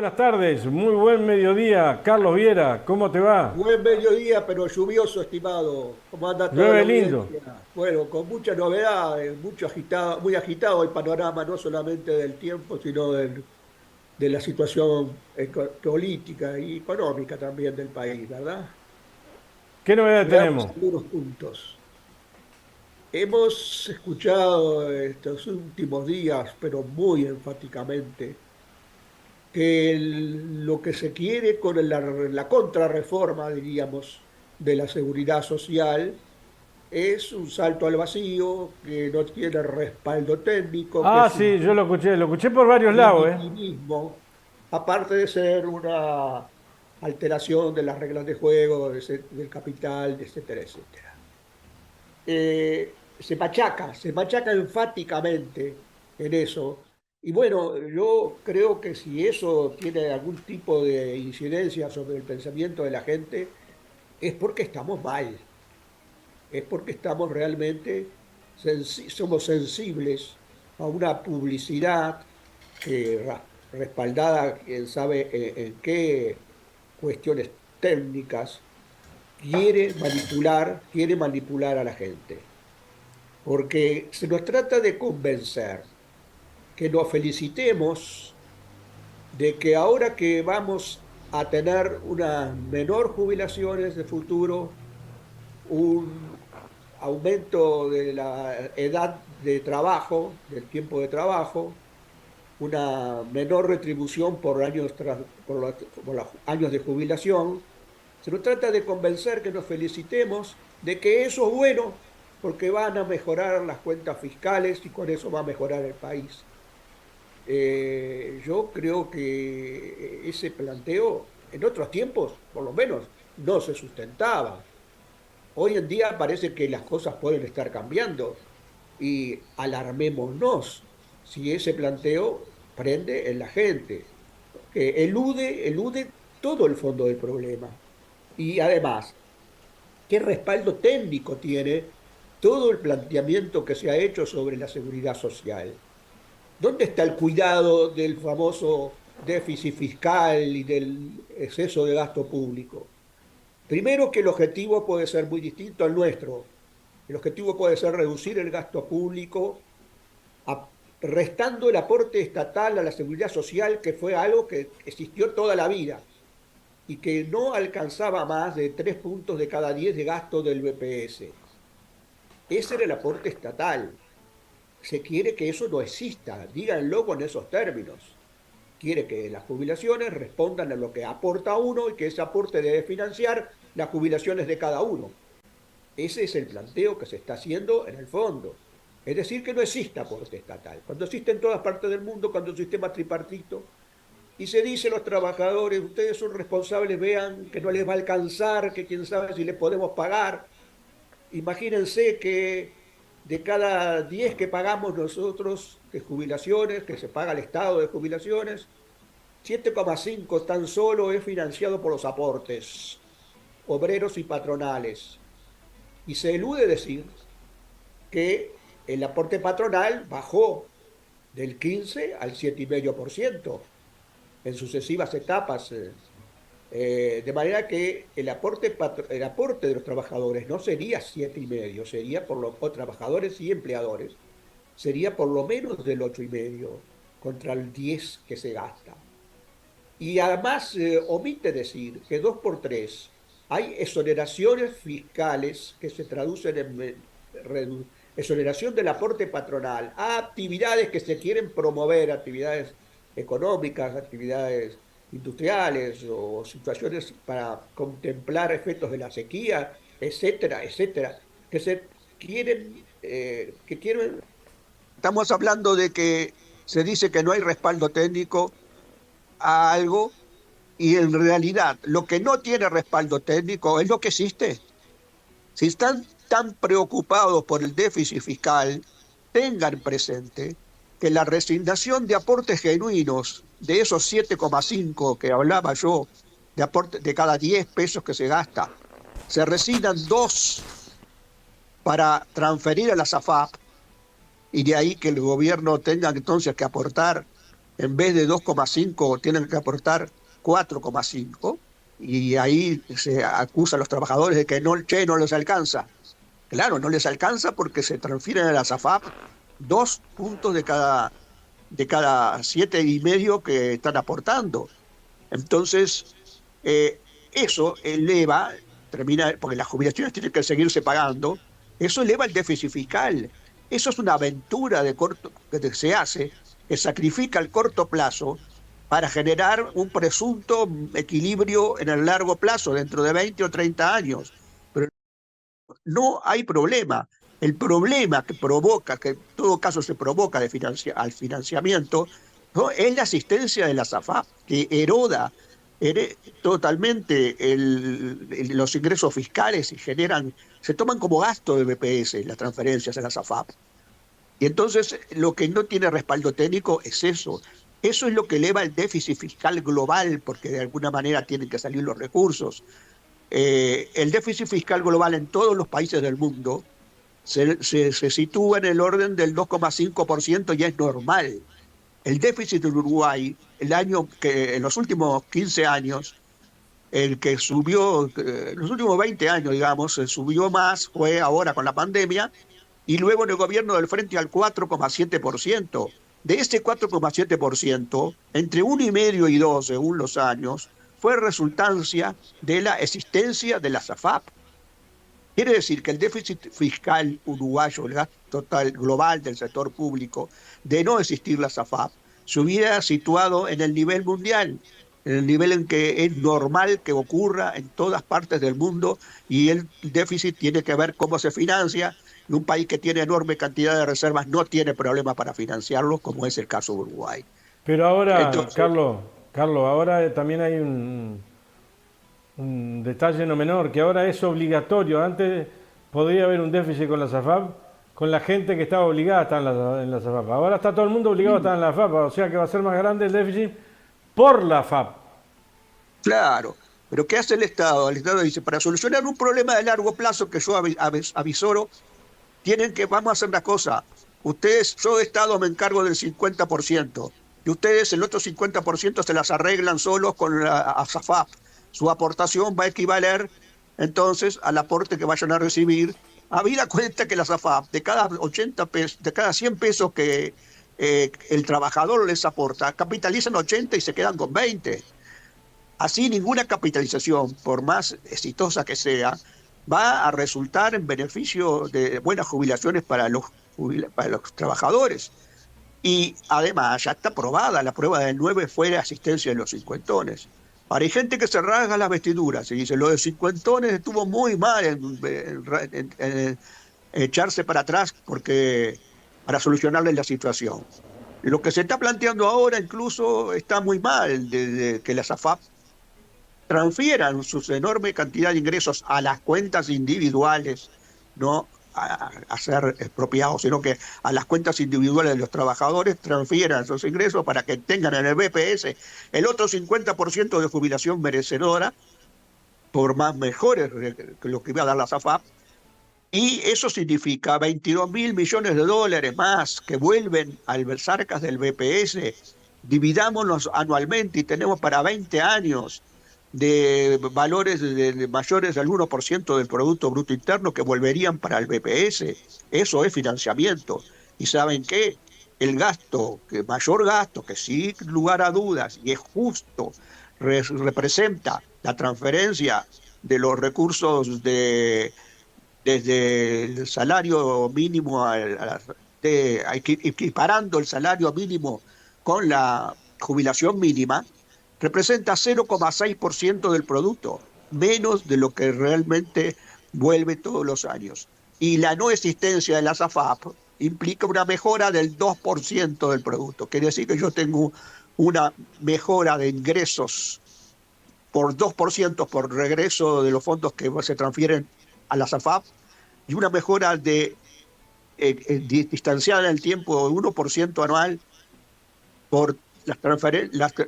buenas tardes, muy buen mediodía. Carlos Viera, ¿cómo te va? Buen mediodía, pero lluvioso, estimado. ¿Cómo anda toda la Llueve lindo. audiencia? Bueno, con muchas novedades, mucho agitado, muy agitado el panorama, no solamente del tiempo, sino de la situación política y económica también del país, ¿verdad? ¿Qué novedad Veamos tenemos? algunos puntos. Hemos escuchado estos últimos días, pero muy enfáticamente, que lo que se quiere con la contrarreforma, diríamos, de la seguridad social es un salto al vacío, que no tiene respaldo técnico, que Ah, es un sí, yo lo escuché por varios lados, ¿eh? primitivismo, aparte de ser una alteración de las reglas de juego, del capital, etcétera, etcétera. Se machaca enfáticamente en eso. Y bueno, yo creo que si eso tiene algún tipo de incidencia sobre el pensamiento de la gente, es porque estamos mal, es porque estamos realmente, somos sensibles a una publicidad que respaldada, quién sabe en qué cuestiones técnicas, quiere manipular a la gente. Porque se nos trata de convencer, que nos felicitemos de que ahora que vamos a tener unas menor jubilaciones de futuro, un aumento de la edad de trabajo, del tiempo de trabajo, una menor retribución por los años de jubilación. Se nos trata de convencer que nos felicitemos de que eso es bueno porque van a mejorar las cuentas fiscales y con eso va a mejorar el país. Yo creo que ese planteo en otros tiempos, por lo menos, no se sustentaba. Hoy en día parece que las cosas pueden estar cambiando y alarmémonos si ese planteo prende en la gente, que elude todo el fondo del problema. Y además, ¿qué respaldo técnico tiene todo el planteamiento que se ha hecho sobre la seguridad social? ¿Dónde está el cuidado del famoso déficit fiscal y del exceso de gasto público? Primero que el objetivo puede ser muy distinto al nuestro. El objetivo puede ser reducir el gasto público, restando el aporte estatal a la seguridad social, que fue algo que existió toda la vida y que no alcanzaba más de 3 puntos de cada 10 de gasto del BPS. Ese era el aporte estatal. Se quiere que eso no exista, díganlo con esos términos. Quiere que las jubilaciones respondan a lo que aporta uno y que ese aporte debe financiar las jubilaciones de cada uno. Ese es el planteo que se está haciendo en el fondo. Es decir, que no existe aporte estatal. Cuando existe en todas partes del mundo, cuando el sistema tripartito, y se dice a los trabajadores, ustedes son responsables, vean que no les va a alcanzar, que quién sabe si les podemos pagar. Imagínense que de cada 10 que pagamos nosotros de jubilaciones, que se paga el Estado de jubilaciones, 7,5 tan solo es financiado por los aportes obreros y patronales. Y se elude decir que el aporte patronal bajó del 15 al 7,5% en sucesivas etapas. De manera que el aporte de los trabajadores no sería 7,5, sería por los trabajadores y empleadores, sería por lo menos del 8,5 contra el 10 que se gasta. Y además omite decir que 2 por 3 hay exoneraciones fiscales que se traducen en exoneración del aporte patronal a actividades que se quieren promover, actividades económicas, actividades industriales o situaciones para contemplar efectos de la sequía, etcétera, etcétera, que se quieren. Estamos hablando de que se dice que no hay respaldo técnico a algo y en realidad lo que no tiene respaldo técnico es lo que existe. Si están tan preocupados por el déficit fiscal, tengan presente que la resignación de aportes genuinos de esos 7,5 que hablaba yo, de aporte de cada 10 pesos que se gasta, se resignan 2 para transferir a la SAFAP y de ahí que el gobierno tenga entonces que aportar en vez de 2,5 tienen que aportar 4,5, y ahí se acusa a los trabajadores de que no, che, no les alcanza. Claro, no les alcanza porque se transfieren a la SAFAP 2 puntos de cada 7,5 que están aportando. Entonces, eso eleva, termina, porque las jubilaciones tienen que seguirse pagando, eso eleva el déficit fiscal. Eso es una aventura de corto que se hace, que sacrifica el corto plazo para generar un presunto equilibrio en el largo plazo, dentro de 20 o 30 años. Pero no hay problema. El problema que provoca, que en todo caso se provoca al financiamiento, ¿no?, es la asistencia de la SAFAP, que eroda totalmente los ingresos fiscales y se toman como gasto de BPS las transferencias a la SAFAP. Y entonces lo que no tiene respaldo técnico es eso. Eso es lo que eleva el déficit fiscal global, porque de alguna manera tienen que salir los recursos. El déficit fiscal global en todos los países del mundo se sitúa en el orden del 2,5% y es normal. El déficit de Uruguay, en los últimos 15 años, el que subió, en los últimos 20 años, digamos, se subió más, fue ahora con la pandemia, y luego en el gobierno del Frente al 4,7%. De ese 4,7%, entre 1,5 y 2, según los años, fue resultancia de la existencia de la SAFAP. Quiere decir que el déficit fiscal uruguayo, el gasto total global del sector público, de no existir la SAFAP, se hubiera situado en el nivel mundial, en el nivel en que es normal que ocurra en todas partes del mundo, y el déficit tiene que ver cómo se financia, y un país que tiene enorme cantidad de reservas no tiene problema para financiarlo, como es el caso de Uruguay. Pero ahora, Entonces, Carlos, ahora también hay un detalle no menor, que ahora es obligatorio. Antes podría haber un déficit con la SAFAP, con la gente que estaba obligada a estar en la SAFAP. Ahora está todo el mundo obligado a estar en la FAP, o sea que va a ser más grande el déficit por la FAP. claro, pero ¿qué hace el Estado? El Estado dice, para solucionar un problema de largo plazo que yo avisoro, vamos a hacer una cosa. Ustedes, yo Estado me encargo del 50%, y ustedes el otro 50% se las arreglan solos con la ASAFAP. Su aportación va a equivaler entonces al aporte que vayan a recibir. Habida cuenta que la ASAFAP, de cada 80 pesos, de cada 100 pesos que el trabajador les aporta, capitalizan 80 y se quedan con 20. Así ninguna capitalización, por más exitosa que sea, va a resultar en beneficio de buenas jubilaciones para los trabajadores. Y además ya está probada, la prueba del 9 fue la asistencia de los cincuentones. Ahora hay gente que se rasga las vestiduras y dice, lo de cincuentones estuvo muy mal en echarse para atrás para solucionarles la situación. Lo que se está planteando ahora incluso está muy mal, de que las AFAP transfieran su enorme cantidad de ingresos a las cuentas individuales, no a ser expropiados, sino que a las cuentas individuales de los trabajadores transfieran esos ingresos para que tengan en el BPS el otro 50% de jubilación merecedora, por más mejores que lo que iba a dar la SAFAP. Y eso significa 22.000 millones de dólares más que vuelven a las arcas del BPS. Dividámonos anualmente y tenemos para 20 años de valores de mayores del 1% del Producto Bruto Interno que volverían para el BPS. Eso es financiamiento. ¿Y saben qué? El mayor gasto, que sin lugar a dudas, y es justo, representa la transferencia de los recursos desde el salario mínimo, equiparando el salario mínimo con la jubilación mínima, representa 0,6% del producto, menos de lo que realmente vuelve todos los años. Y la no existencia de la SAFAP implica una mejora del 2% del producto. Quiere decir que yo tengo una mejora de ingresos por 2% por regreso de los fondos que se transfieren a la SAFAP, y una mejora distanciada en el tiempo de 1% anual por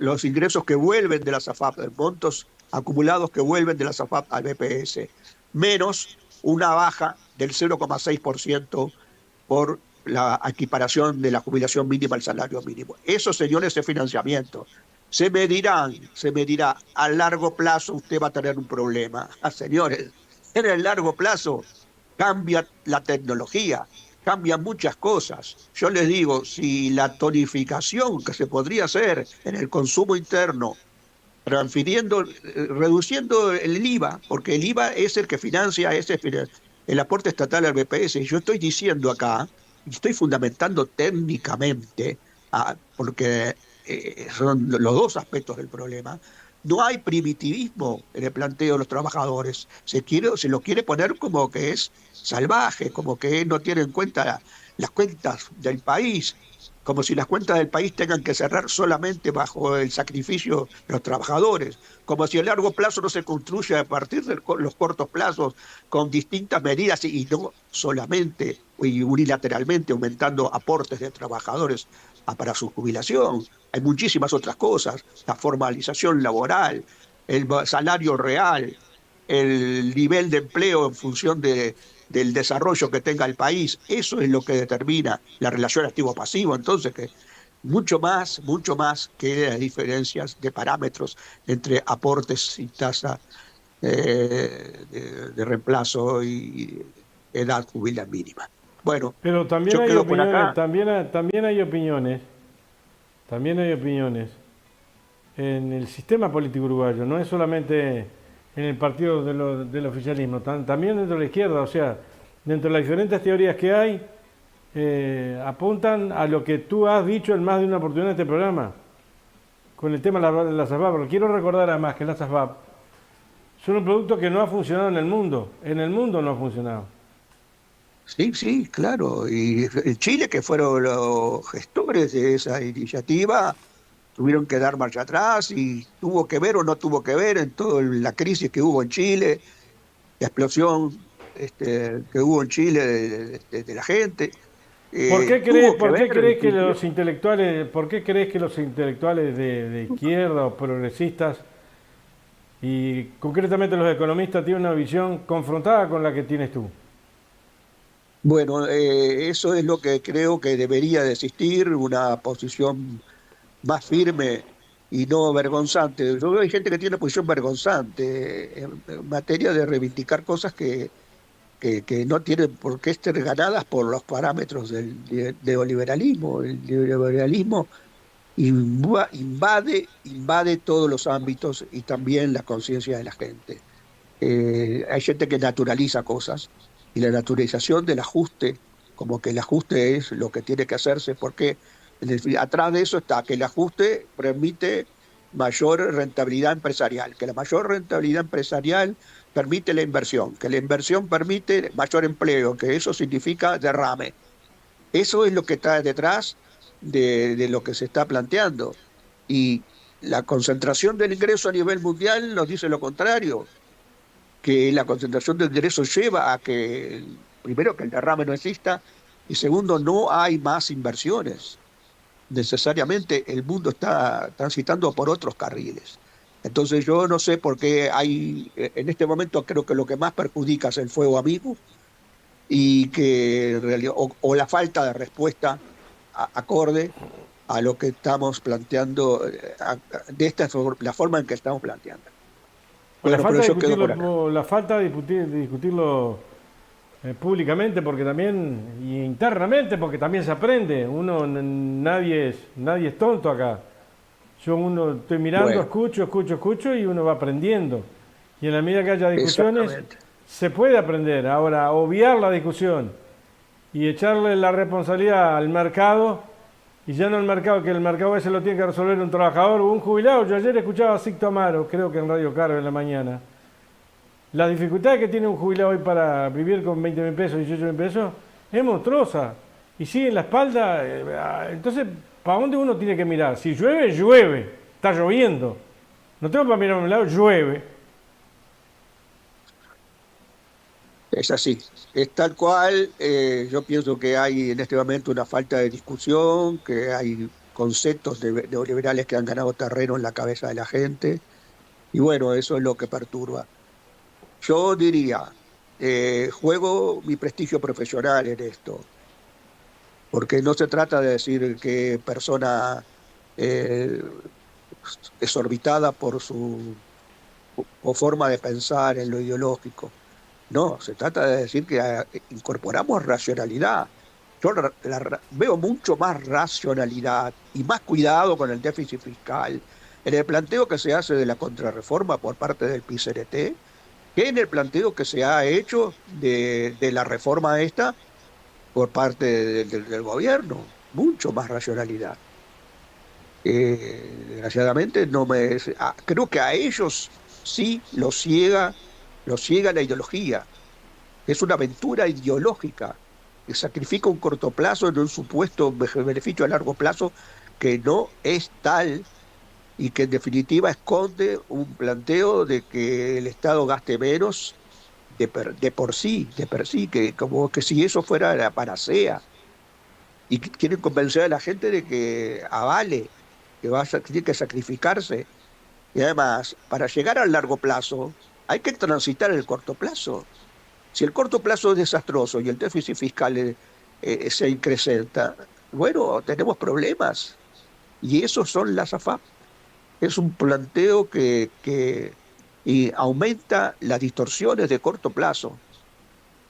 los ingresos que vuelven de la SAFAP, montos acumulados que vuelven de la SAFAP al BPS, menos una baja del 0,6% por la equiparación de la jubilación mínima al salario mínimo. Eso, señores, es financiamiento. Se me dirá, a largo plazo usted va a tener un problema. Ah, señores, en el largo plazo cambia la tecnología, cambian muchas cosas. Yo les digo, si la tonificación que se podría hacer en el consumo interno, reduciendo el IVA, porque el IVA es el que financia el aporte estatal al BPS. Y yo estoy diciendo acá, y estoy fundamentando técnicamente, porque son los dos aspectos del problema. No hay primitivismo en el planteo de los trabajadores. Se lo quiere poner como que es salvaje, como que no tiene en cuenta las cuentas del país, como si las cuentas del país tengan que cerrar solamente bajo el sacrificio de los trabajadores, como si el largo plazo no se construye a partir de los cortos plazos con distintas medidas y no solamente y unilateralmente aumentando aportes de trabajadores para su jubilación. Hay muchísimas otras cosas, la formalización laboral, el salario real, el nivel de empleo en función del desarrollo que tenga el país. Eso es lo que determina la relación activo-pasivo. Entonces, que mucho más que las diferencias de parámetros entre aportes y tasa de reemplazo y edad jubilar mínima. Bueno, Pero también yo hay quedo por opiniones, acá. también hay opiniones, también hay opiniones en el sistema político uruguayo, no es solamente en el partido del oficialismo, también dentro de la izquierda, o sea, dentro de las diferentes teorías que hay, apuntan a lo que tú has dicho en más de una oportunidad en este programa, con el tema de las ASVAB. Pero quiero recordar además que las ASVAB son un producto que no ha funcionado en el mundo no ha funcionado. Sí, sí, claro. Y en Chile, que fueron los gestores de esa iniciativa, tuvieron que dar marcha atrás y tuvo que ver o no tuvo que ver en toda la crisis que hubo en Chile, la explosión que hubo en Chile de la gente. Tuvo que ¿Por qué ver, crees que inclusive. los intelectuales, por qué crees que los intelectuales de izquierda o progresistas y concretamente los economistas tienen una visión confrontada con la que tienes tú? Bueno, eso es lo que creo que debería de existir, una posición más firme y no vergonzante. Yo veo hay gente que tiene una posición vergonzante en materia de reivindicar cosas que no tienen por qué estar ganadas por los parámetros del neoliberalismo. El neoliberalismo invade todos los ámbitos y también la conciencia de la gente. Hay gente que naturaliza cosas y la naturalización del ajuste, como que el ajuste es lo que tiene que hacerse, porque atrás de eso está que el ajuste permite mayor rentabilidad empresarial, que la mayor rentabilidad empresarial permite la inversión, que la inversión permite mayor empleo, que eso significa derrame. Eso es lo que está detrás de lo que se está planteando. Y la concentración del ingreso a nivel mundial nos dice lo contrario, que la concentración del ingreso lleva a que, primero, que el derrame no exista, y segundo, no hay más inversiones. Necesariamente el mundo está transitando por otros carriles. Entonces yo no sé por qué en este momento creo que lo que más perjudica es el fuego amigo y que o la falta de respuesta acorde a lo que estamos planteando, la forma en que estamos planteando. O la Bueno, pero falta de yo quedo por acá. discutirlo, la falta de discutirlo públicamente, porque también, y internamente, porque también se aprende. Nadie es tonto acá. Uno estoy mirando, Bueno, escucho y uno va aprendiendo. Y en la medida que haya discusiones, exactamente. se puede aprender. Ahora, obviar la discusión y echarle la responsabilidad al mercado, y ya no el mercado, que el mercado ese lo tiene que resolver un trabajador o un jubilado. Yo ayer escuchaba a Sicto Amaro, creo que en Radio Carve en la mañana, la dificultad que tiene un jubilado hoy para vivir con 20.000 pesos, 18.000 pesos, es monstruosa. Y sigue en la espalda. Entonces, ¿para dónde uno tiene que mirar? Si llueve, llueve. Está lloviendo. No tengo para mirar a un lado, llueve. Es así, es tal cual. Yo pienso que hay en este momento una falta de discusión, que hay conceptos neoliberales que han ganado terreno en la cabeza de la gente, y bueno, eso es lo que perturba. Yo diría, juego mi prestigio profesional en esto. porque no se trata de decir qué persona eh, exorbitada por su o forma de pensar en lo ideológico. No, se trata de decir que incorporamos racionalidad. Yo veo mucho más racionalidad y más cuidado con el déficit fiscal en el planteo que se hace de la contrarreforma por parte del PICRT que en el planteo que se ha hecho de la reforma esta por parte del gobierno. Mucho más racionalidad. Desgraciadamente no creo que a ellos sí los ciega la ideología. Es una aventura ideológica que sacrifica un corto plazo en un supuesto beneficio a largo plazo que no es tal y que en definitiva esconde un planteo de que el Estado gaste menos de por sí, que como que si eso fuera la panacea y que quieren convencer a la gente de que avale, que tiene que sacrificarse. Y además, para llegar al largo plazo, hay que transitar el corto plazo. Si el corto plazo es desastroso y el déficit fiscal se incrementa, bueno, tenemos problemas. Y esos son las AFAP. Es un planteo que y aumenta las distorsiones de corto plazo.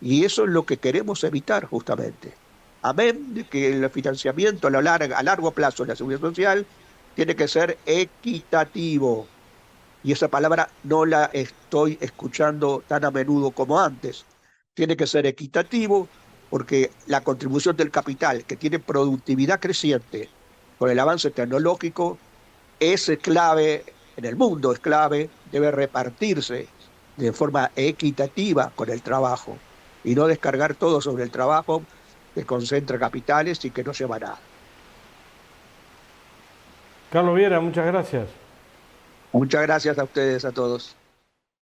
Y eso es lo que queremos evitar justamente. Amén de que el financiamiento a largo plazo de la seguridad social tiene que ser equitativo. Y esa palabra no la estoy escuchando tan a menudo como antes. Tiene que ser equitativo porque la contribución del capital, que tiene productividad creciente con el avance tecnológico, es clave en el mundo, es clave, debe repartirse de forma equitativa con el trabajo y no descargar todo sobre el trabajo que concentra capitales y que no lleva a nada. Carlos Viera, muchas gracias. Muchas gracias a ustedes, a todos.